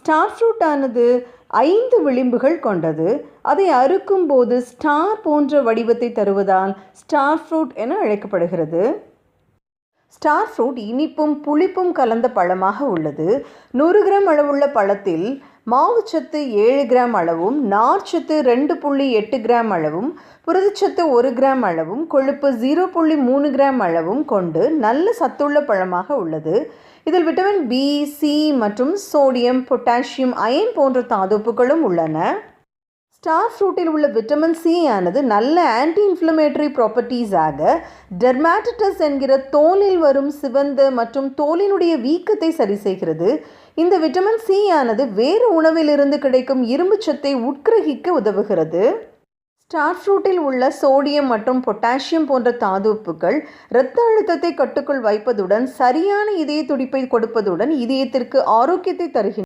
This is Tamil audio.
ஸ்டார் ஃப்ரூட் ஆனது 5 விளிம்புகள் கொண்டது. அதை அறுக்கும் போது ஸ்டார் போன்ற வடிவத்தை தருவதால் ஸ்டார் ஃப்ரூட் என அழைக்கப்படுகிறது. ஸ்டார் ஃப்ரூட் இனிப்பும் புளிப்பும் கலந்த பழமாக உள்ளது. 100 கிராம் அளவுள்ள பழத்தில் மாவுச்சத்து 7 கிராம் அளவும், நார்ச்சத்து 2.8 கிராம் அளவும், புரதச்சத்து 1 கிராம் அளவும், கொழுப்பு 0.3 கிராம் அளவும் கொண்டு நல்ல சத்துள்ள பழமாக உள்ளது. இதில் விட்டமின் பி, சி மற்றும் சோடியம், பொட்டாசியம், அயன் போன்ற தாதுப்புகளும் உள்ளன. ஸ்டார் ஃப்ரூட்டில் உள்ள விட்டமின் சி ஆனது நல்ல ஆன்டி இன்ஃப்ளமேட்டரி ப்ராப்பர்ட்டிஸாக டெர்மாட்டிட்டிஸ் என்கிற தோலில் வரும் சிவந்த மற்றும் தோலினுடைய வீக்கத்தை சரி செய்கிறது. இந்த விட்டமின் சி ஆனது வேறு உணவிலிருந்து கிடைக்கும் இரும்புச்சத்தை உட்கிரகிக்க உதவுகிறது. ஸ்டார் ஃப்ரூட்டில் உள்ள சோடியம் மற்றும் பொட்டாசியம் போன்ற தாதுப்புகள் இரத்த அழுத்தத்தை கட்டுக்குள் வைப்பதுடன் சரியான இதய துடிப்பை கொடுப்பதுடன் இதயத்திற்கு ஆரோக்கியத்தை தருகின்றன.